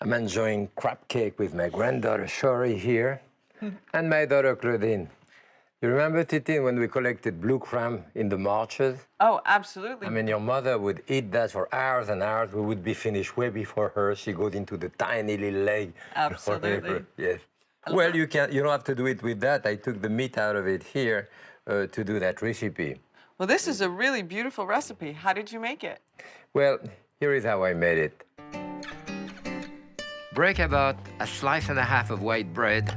I'm enjoying crab cake with my granddaughter, Shari, here, and my daughter, Claudine. You remember, Titine, when we collected blue crab in the marshes? Oh, absolutely. I mean, your mother would eat that for hours and hours. We would be finished way before her. She goes into the tiny little leg. Absolutely. Yes. Well, you don't have to do it with that. I took the meat out of it here to do that recipe. Well, this is a really beautiful recipe. How did you make it? Well, here is how I made it. Break about a slice and a half of white bread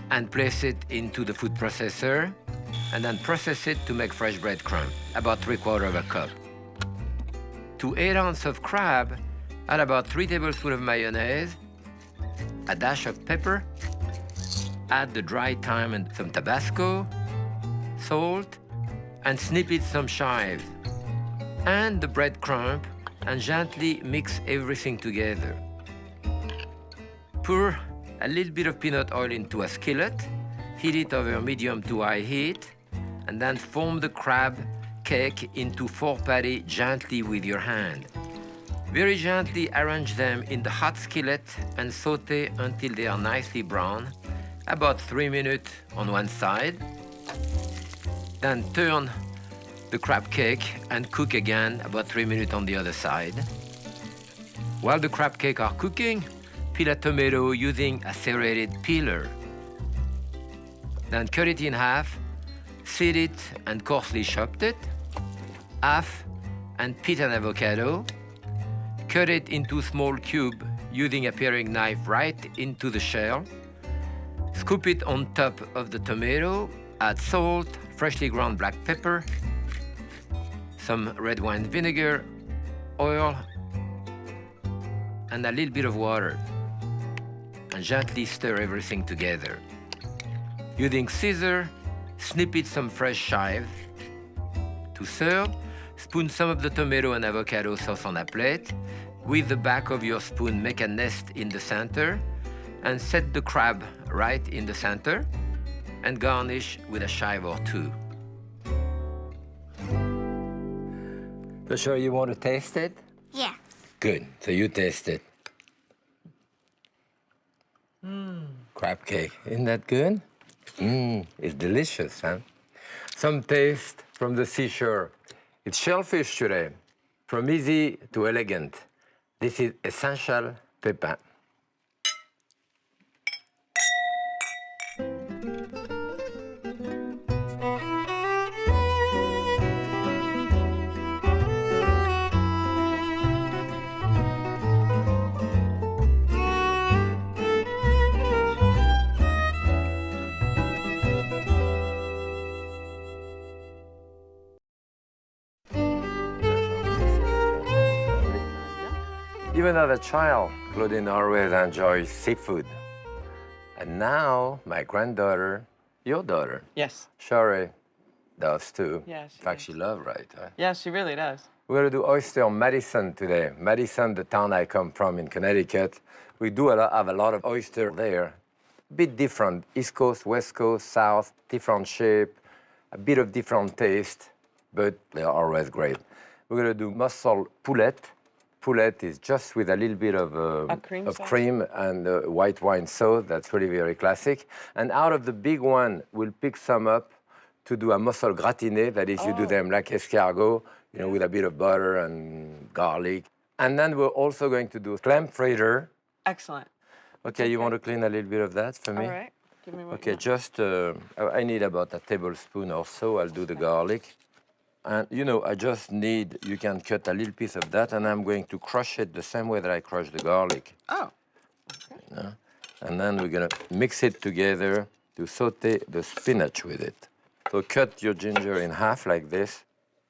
and place it into the food processor, and then process it to make fresh breadcrumb, about 3/4 of a cup. To 8 ounces of crab, add about 3 tablespoons of mayonnaise, a dash of pepper, add the dried thyme and some Tabasco, salt, and snip it some chives, and the breadcrumb, and gently mix everything together. Pour a little bit of peanut oil into a skillet, heat it over medium to high heat, and then form the crab cake into 4 patties gently with your hand. Very gently arrange them in the hot skillet and saute until they are nicely brown, about 3 minutes on one side. Then turn the crab cake and cook again about 3 minutes on the other side. While the crab cake are cooking, peel a tomato using a serrated peeler. Then cut it in half, seed it and coarsely chopped it. Half and peel an avocado. Cut it into small cubes using a paring knife right into the shell. Scoop it on top of the tomato, add salt, freshly ground black pepper, some red wine vinegar, oil, and a little bit of water, and gently stir everything together. Using scissors, snip it some fresh chives. To serve, spoon some of the tomato and avocado sauce on a plate. With the back of your spoon, make a nest in the center, and set the crab right in the center, and garnish with a chive or two. So, sure, you want to taste it? Yeah. Good. So you taste it. Crab cake. Isn't that good? It's delicious, huh? Some taste from the seashore. It's shellfish today. From easy to elegant. This is essential Pépin. Even as a child, Claudine always enjoyed seafood. And now, my granddaughter, your daughter, Yes. Shari, does too. Yeah, In fact, she loves, right? Yeah, she really does. We're going to do Oysters Madison today. Madison, the town I come from in Connecticut. We do have a lot of oyster there. A bit different, East Coast, West Coast, South, different shape, a bit of different taste, but they're always great. We're going to do Mussels Poulette. Poulette is just with a little bit of cream and white wine sauce. That's really very classic. And out of the big one, we'll pick some up to do a Mussels Gratinee. That is, you do them like escargot, with a bit of butter and garlic. And then we're also going to do Clam Fritters. Excellent. Okay, you want to clean a little bit of that for me? All right. Give me what Okay, just, I need about a tablespoon or so. I'll do the garlic. And, I just need, you can cut a little piece of that, and I'm going to crush it the same way that I crush the garlic. Oh. Okay. And then we're going to mix it together to saute the spinach with it. So cut your ginger in half like this,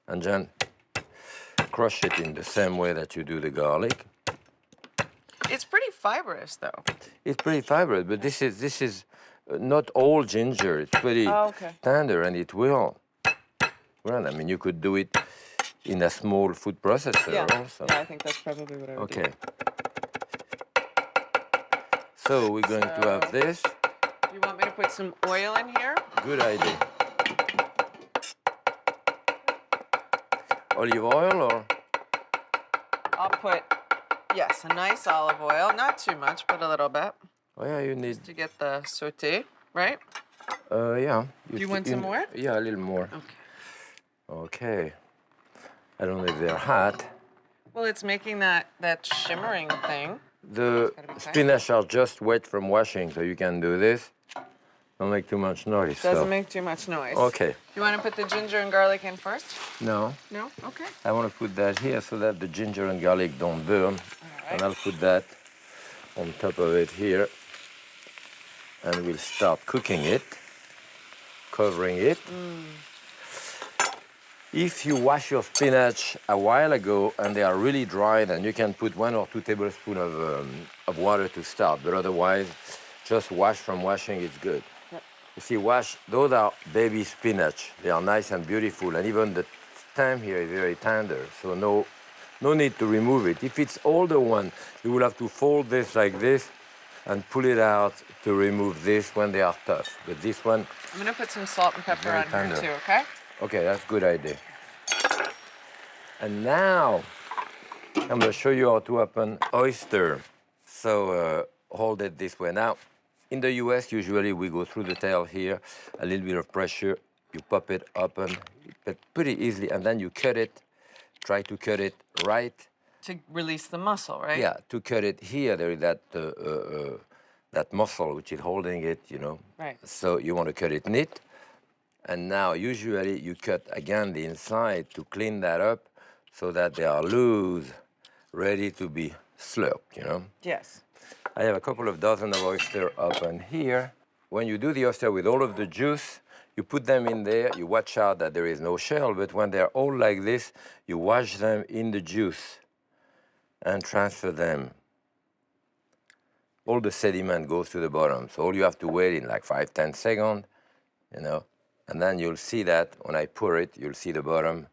and then crush it in the same way that you do the garlic. It's pretty fibrous, though. It's pretty fibrous, but this is not all ginger. It's pretty tender, and it will. Well, I mean, you could do it in a small food processor also. Yeah, I think that's probably what I would do. So we're going to have this. You want me to put some oil in here? Good idea. Olive oil or? I'll put Yes, a nice olive oil. Not too much, but a little bit. Oh yeah, you need. To get the sauté, right? Yeah. Do you want some more? Yeah, a little more. Okay. Okay. I don't know if they're hot. Well, it's making that shimmering thing. The gotta be quick. spinach are just wet from washing, so you can do this. Don't make too much noise. Doesn't make too much noise. Okay. You want to put the ginger and garlic in first? No. No? Okay. I want to put that here so that the ginger and garlic don't burn. right. And I'll put that on top of it here. And we'll start cooking it, covering it. If you wash your spinach a while ago and they are really dry, then you can put 1 or 2 tablespoons of water to start. But otherwise, just wash from washing, it's good. Yep. You see, those are baby spinach. They are nice and beautiful, and even the stem here is very tender, so no need to remove it. If it's older one, you will have to fold this like this and pull it out to remove this when they are tough. But this one, I'm going to put some salt and pepper on tender. here too, okay? Okay, that's a good idea. And now, I'm going to show you how to open oyster. So hold it this way. Now, in the US, usually we go through the tail here, a little bit of pressure, you pop it open, but pretty easily, and then you cut it, try to cut it right. To release the muscle, right? Yeah, to cut it here, there is that muscle which is holding it, you know. Right. So you want to cut it neat. And now, usually, you cut again the inside to clean that up so that they are loose, ready to be slurped, you know. Yes. I have a couple of dozen of oyster open here. When you do the oyster with all of the juice, you put them in there, you watch out that there is no shell, but when they're all like this, you wash them in the juice and transfer them. All the sediment goes to the bottom, so all you have to wait in like 5-10 seconds, you know, and then you'll see that when I pour it, you'll see the bottom.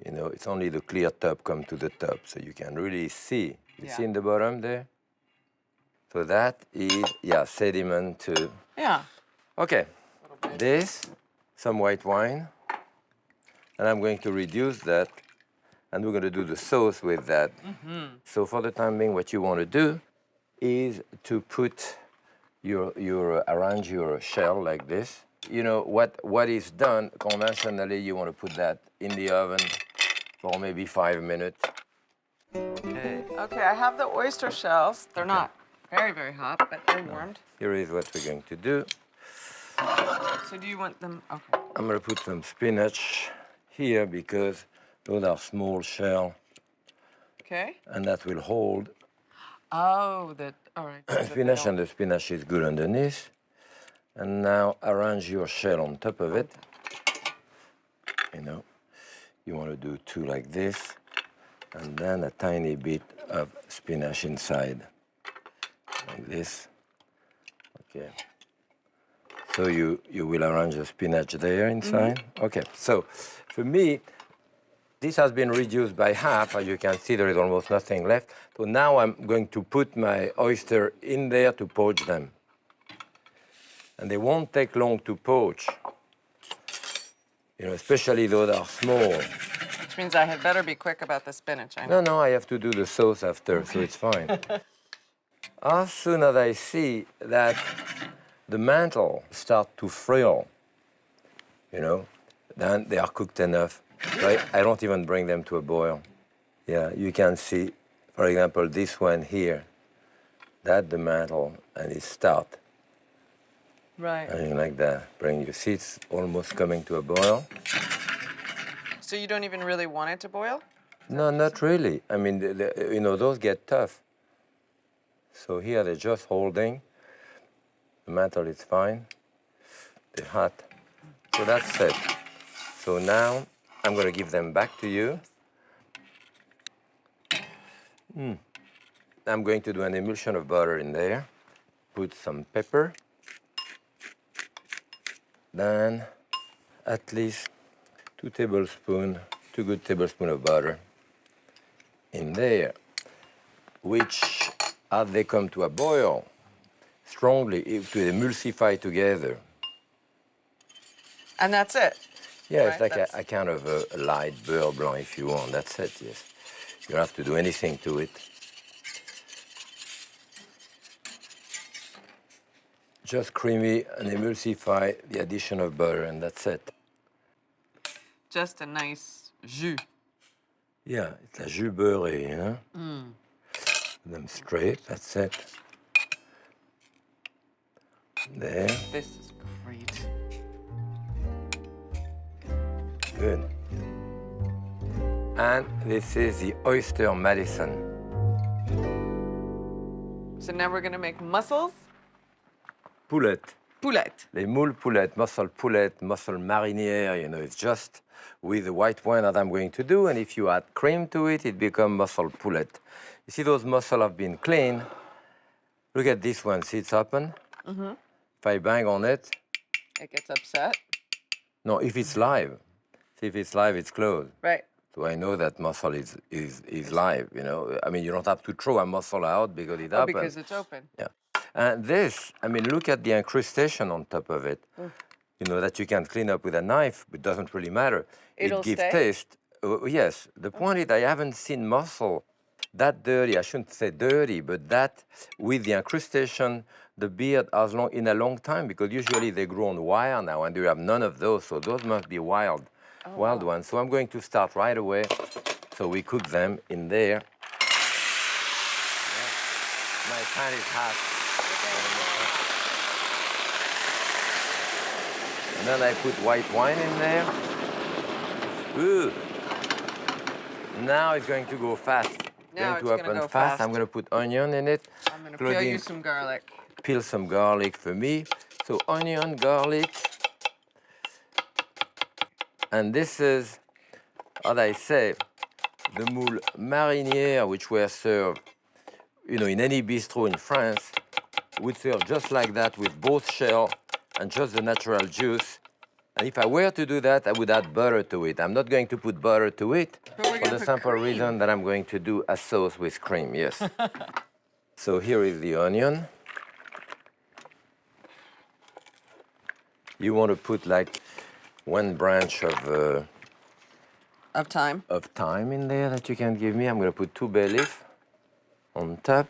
You know, it's only the clear top come to the top, so you can really see. You see in the bottom there? So that is, sediment too. Yeah. Okay, this, some white wine, and I'm going to reduce that, and we're going to do the sauce with that. So for the time being, what you want to do is to put arrange your shell like this. You know, what is done, conventionally, you want to put that in the oven for maybe 5 minutes. Okay. Okay, I have the oyster shells. They're not very, very hot, but they're warmed. Here is what we're going to do. So do you want them? Okay. I'm going to put some spinach here because those are small shell, Okay. and that will hold. Oh, all right. so Spinach, they'll- and the spinach is good underneath. And now arrange your shell on top of it. You know, you want to do 2 like this, and then a tiny bit of spinach inside, like this. Okay. So you will arrange the spinach there inside. Okay. So for me, this has been reduced by half. As you can see, there is almost nothing left. So now I'm going to put my oyster in there to poach them. And they won't take long to poach, you know, especially those that are small. Which means I had better be quick about the spinach. I know. No, I have to do the sauce after, so it's fine. As soon as I see that the mantle start to frill, you know, then they are cooked enough. So I don't even bring them to a boil. Yeah, you can see, for example, this one here, that the mantle, and it start. Right. And like that. You see it's almost coming to a boil. So you don't even really want it to boil? No, not really. I mean, you know, those get tough. So here they're just holding. The mantle is fine. They're hot. So that's it. So now I'm going to give them back to you. I'm going to do an emulsion of butter in there. Put some pepper. Then at least 2 good tablespoons of butter in there, which, as they come to a boil, strongly, it will emulsify together. And that's it? Yeah, Right, it's like that's- a kind of a light beurre blanc if you want. That's it, yes. You don't have to do anything to it. just creamy and emulsify the addition of butter, and that's it. Just a nice jus. Yeah, it's a jus beurré, you know? Put them straight, that's it. There. This is great. Good. And this is the Oysters Madison. So now we're gonna make mussels Poulette. Poulette. Les moules poulettes, mussel poulette, mussel marinière, you know, it's just with the white wine that I'm going to do. And if you add cream to it, it becomes mussel poulette. You see those mussels have been cleaned. Look at this one, see it's open? If I bang on it, It gets upset. no, if it's live. See, if it's live, it's closed. Right. So I know that mussel is live, you know. I mean, you don't have to throw a mussel out because it Oh, happens. because it's open. Yeah. And this, I mean, look at the incrustation on top of it. You know, that you can clean up with a knife, but it doesn't really matter. It'll it gives stay? taste. Yes. The point is I haven't seen mussel that dirty. I shouldn't say dirty, but that with the incrustation, the beard has in a long time, because usually they grow on wire now, and you have none of those, so those must be wild ones. So I'm going to start right away. So we cook them in there. My pan is hot. And then I put white wine in there. Ooh. Now it's going to go fast. Now it's going gonna to go open fast. fast. I'm going to put onion in it. I'm gonna peel you some garlic. Peel some garlic for me. So onion, garlic. And this is, as I say, the moule marinière, which were served, you know, in any bistro in France, would serve just like that with both shell and just the natural juice. And if I were to do that, I would add butter to it. I'm not going to put butter to it But we're for gonna the put simple cream. reason that I'm going to do a sauce with cream, yes. So here is the onion. You want to put like one branch of Thyme. thyme in there that you can give me. I'm going to put 2 bay leaves on top.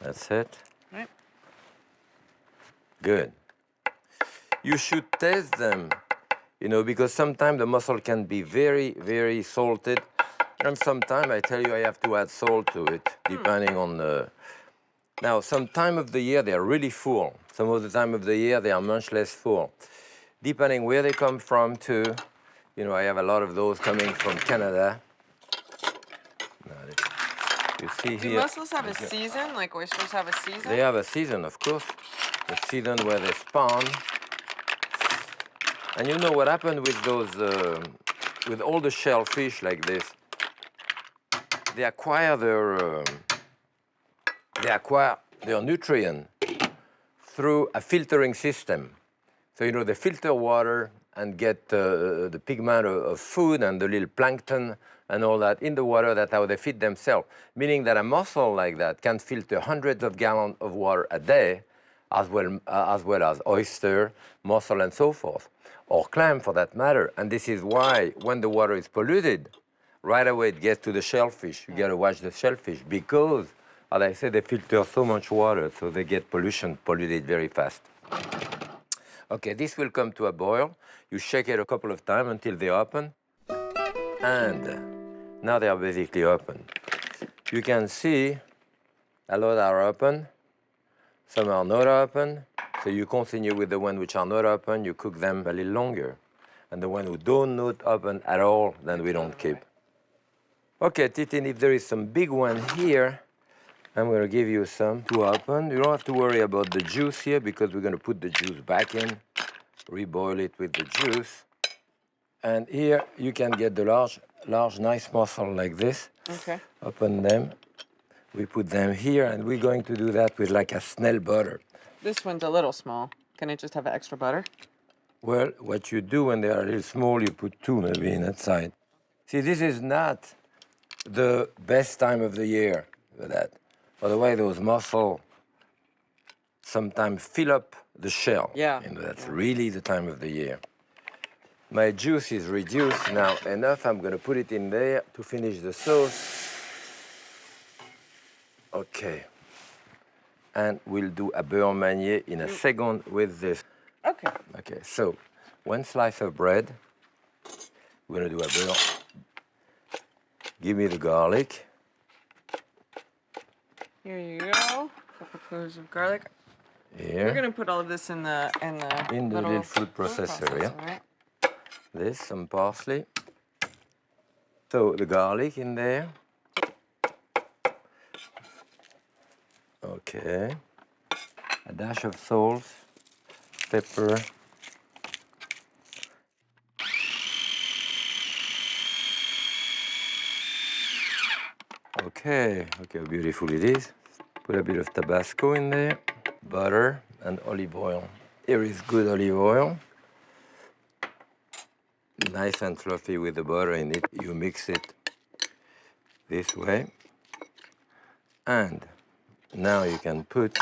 That's it. Right. Good. You should taste them, you know, because sometimes the mussel can be very, very salted. And sometimes I tell you I have to add salt to it, depending on the... Now, some time of the year, they're really full. Some of the time of the year, they are much less full. Depending where they come from, too. You know, I have a lot of those coming from Canada. You see Do here... mussels have a season, like oysters have a season? They have a season, of course. The season where they spawn. And you know what happened with those, with all the shellfish like this? They acquire their nutrient through a filtering system. So, you know, they filter water and get the pigment of food and the little plankton and all that in the water. That's how they feed themselves. Meaning that a mussel like that can filter hundreds of gallons of water a day, as well as oyster, mussel, and so forth, or clam for that matter. And this is why when the water is polluted, right away it gets to the shellfish. You gotta watch the shellfish because, as I said, they filter so much water, so they get polluted very fast. Okay, this will come to a boil. You shake it a couple of times until they open. And now they are basically open. You can see a lot are open. Some are not open. So you continue with the ones which are not open. You cook them a little longer. And the ones who don't not open at all, then we don't keep. Okay, Titin, if there is some big one here, I'm going to give you some to open. You don't have to worry about the juice here because we're going to put the juice back in, reboil it with the juice. And here you can get the large, nice mussel like this. Okay. Open them. We put them here, and we're going to do that with like a snail butter. This one's a little small. Can I just have extra butter? Well, what you do when they are a little small, you put 2 maybe in that side. See, this is not the best time of the year for that. Otherwise, those mussels sometimes fill up the shell. Yeah. You know, that's really the time of the year. My juice is reduced now enough. I'm going to put it in there to finish the sauce. Okay. and we'll do a beurre manier in a second with this. Okay. Okay, so 1 slice of bread. We're gonna do a beurre. Give me the garlic. Here you go. A couple cloves of garlic. Here. We're gonna put all of this in the little food processor, yeah. right? This, some parsley. So the garlic in there. Okay. A dash of salt, pepper. Okay, how beautiful it is. Put a bit of Tabasco in there, butter and olive oil. Here is good olive oil. Nice and fluffy with the butter in it. You mix it this way. And now you can put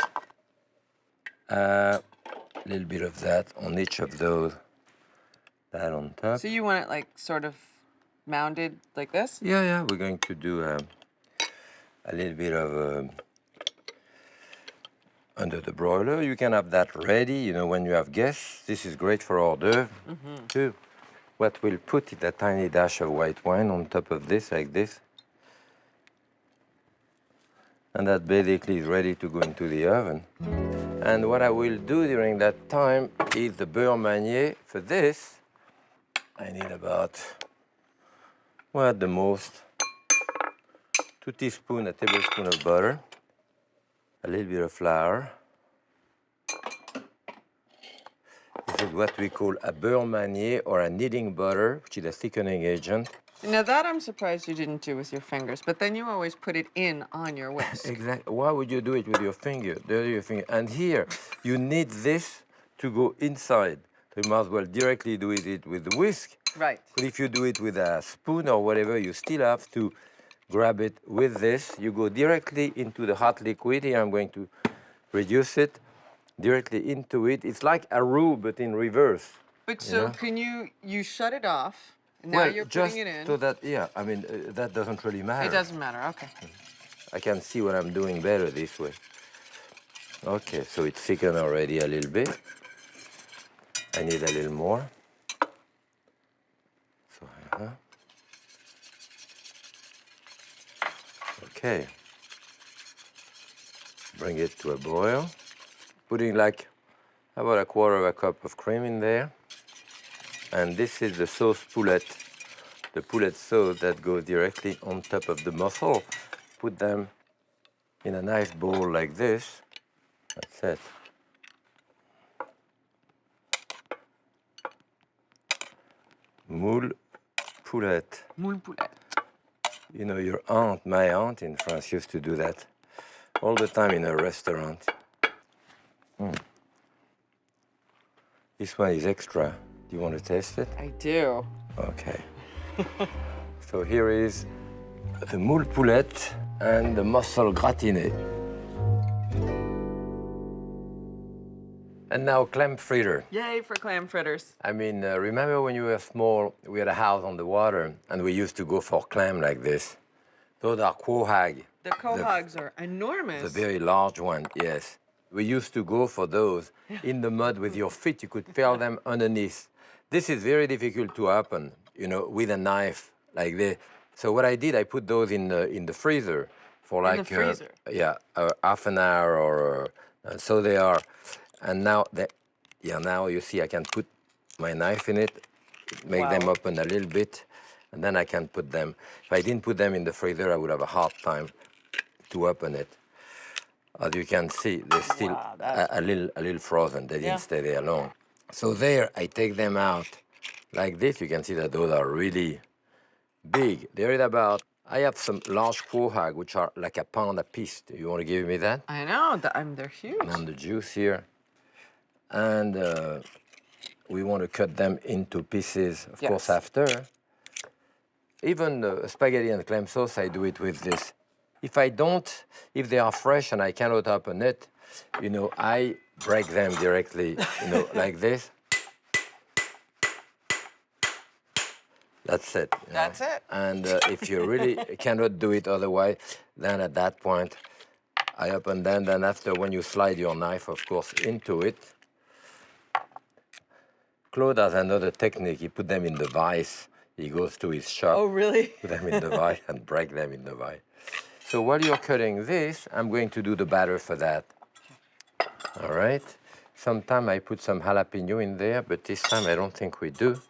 a little bit of that on each of those. That on top. So you want it like sort of mounded like this? Yeah, we're going to do a little bit of under the broiler. You can have that ready, you know, when you have guests. This is great for hors d'oeuvre too. What we'll put is a tiny dash of white wine on top of this, like this. And that basically is ready to go into the oven. And what I will do during that time is the beurre manier. For this, I need about, well, at the most, 2 teaspoons, a tablespoon of butter, a little bit of flour. This is what we call a beurre manier or a kneading butter, which is a thickening agent. Now that I'm surprised you didn't do with your fingers, but then you always put it in on your whisk. Exactly. Why would you do it with your finger? Dirty your finger. And here, you need this to go inside. So you might as well directly do it with the whisk. Right. But if you do it with a spoon or whatever, you still have to grab it with this. You go directly into the hot liquid. Here I'm going to reduce it directly into it. It's like a roux, but in reverse. But so can you shut it off? And now you're putting it in. So that, yeah, I mean, that doesn't really matter. It doesn't matter, okay. I can see what I'm doing better this way. Okay, so it's thickened already a little bit. I need a little more. So, okay. Bring it to a boil. Putting like about 1/4 cup of cream in there. And this is the sauce poulette, the poulette sauce that goes directly on top of the mussel. Put them in a nice bowl like this. That's it. Mussels Poulette. Mussels Poulette. You know, your aunt, my aunt in France, used to do that all the time in a restaurant. This one is extra. Do you want to taste it? I do. Okay. So here is the moule poulette and the mussel gratinee. And now clam fritter. Yay for clam fritters. I mean, remember when you were small, we had a house on the water, and we used to go for clam like this. Those are quahog. The quahogs are enormous. The very large one, yes. We used to go for those in the mud with your feet. You could feel them underneath. This is very difficult to open, you know, with a knife like this. So what I did, I put those in the freezer for like in the freezer. Half an hour or so they are. And now now you see I can put my knife in it, make them open a little bit, and then I can put them. If I didn't put them in the freezer, I would have a hard time to open it. As you can see, they're still a little frozen. They didn't stay there long. So there, I take them out like this. You can see that those are really big. They're at about, I have some large quahog, which are like a pound a piece. Do you want to give me that? I know, they're huge. And the juice here. And we want to cut them into pieces, of course, after. Even spaghetti and clam sauce, I do it with this. If they are fresh and I cannot open it, you know, I break them directly, you know, like this. That's it. That's it. And if you really cannot do it otherwise, then at that point, I open them, then after when you slide your knife, of course, into it. Claude has another technique. He put them in the vise. He goes to his shop. Oh, really? Put them in the vise and break them in the vise. So while you're cutting this, I'm going to do the batter for that. All right. Sometimes I put some jalapeno in there, but this time I don't think we do.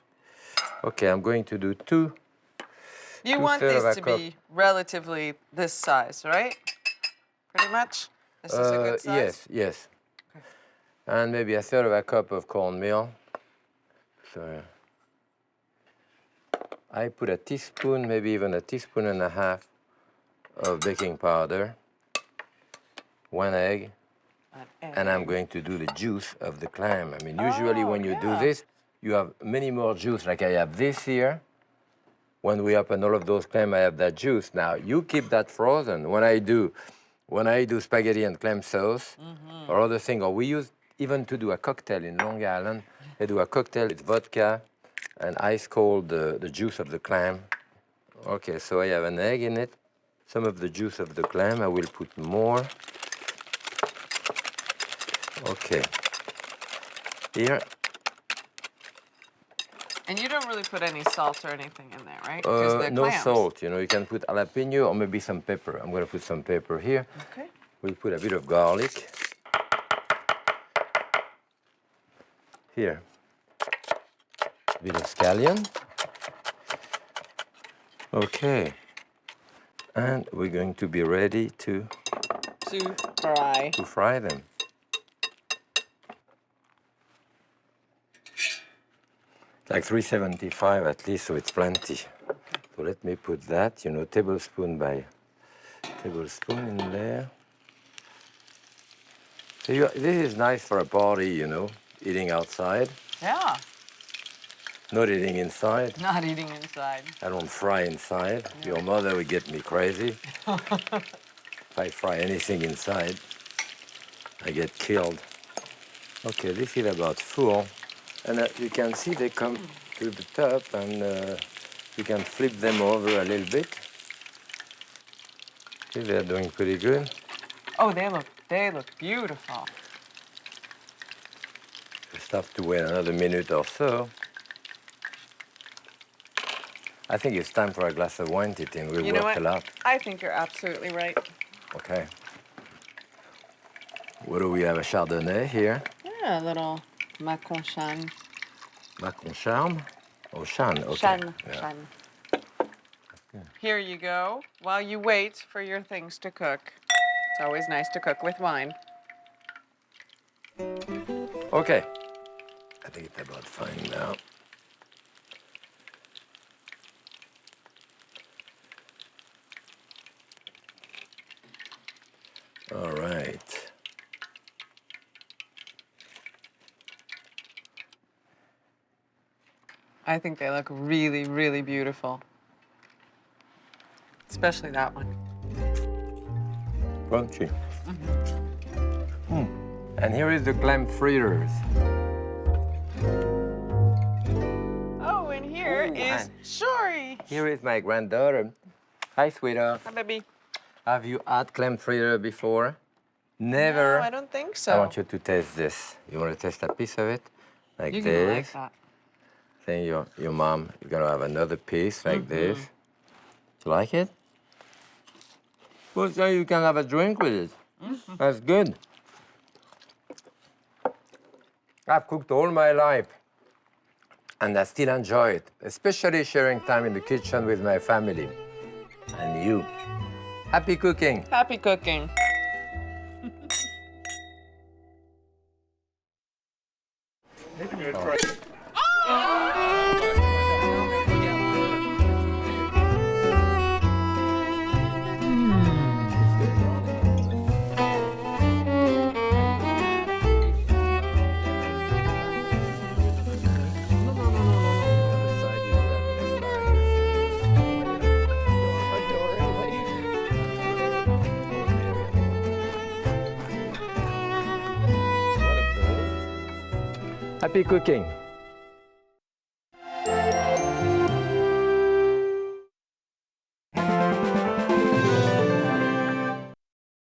Okay, I'm going to do two. You want these to be relatively this size, right? Pretty much? This is a good size? Yes, yes. Okay. And maybe a third of a cup of cornmeal. So I put a teaspoon, maybe even a teaspoon and a half of baking powder, 1 egg, and I'm going to do the juice of the clam. I mean, usually when you do this, you have many more juice, like I have this here. When we open all of those clams, I have that juice. Now, you keep that frozen. When I do spaghetti and clam sauce or other thing, or we use even to do a cocktail in Long Island, they do a cocktail with vodka and ice cold, the juice of the clam. Okay, so I have an egg in it. Some of the juice of the clam, I will put more. Okay. Here. And you don't really put any salt or anything in there, right? No clams. salt, you know, you can put jalapeno or maybe some pepper. I'm gonna put some pepper here. Okay. We'll put a bit of garlic. Here. A bit of scallion. Okay. And we're going to be ready to fry them. Like 375 at least, so it's plenty. So let me put that, you know, tablespoon by tablespoon in there. So this is nice for a party, you know, eating outside. Yeah. Not eating inside. Not eating inside. I don't fry inside. No. Your mother would get me crazy. If I fry anything inside, I get killed. Okay, this is about full. And you can see they come to the top, and you can flip them over a little bit. See, they're doing pretty good. Oh, they look beautiful. Just have to wait another minute or so. I think it's time for a glass of wine, Titin. We worked a lot. I think you're absolutely right. Okay. What do we have? A Chardonnay here? Yeah, a little Macon Chan. Macon Charme? Oh, Chan. Okay. Chan. Yeah. Chan. Here you go. While you wait for your things to cook. It's always nice to cook with wine. Okay. I think it's about fine now. All right. I think they look really, really beautiful. Especially that one. Crunchy. And here is the Clam Fritters. Oh, and here is Shori. Here is my granddaughter. Hi, sweetheart. Hi, baby. Have you had clam fritter before? Never. No, I don't think so. I want you to taste this. You want to taste a piece of it? Like You're this. gonna like that. Then your mom, you're gonna have another piece like this. You like it? Well, so you can have a drink with it. That's good. I've cooked all my life, and I still enjoy it, especially sharing time in the kitchen with my family. And you. Happy cooking. Happy cooking. Happy cooking.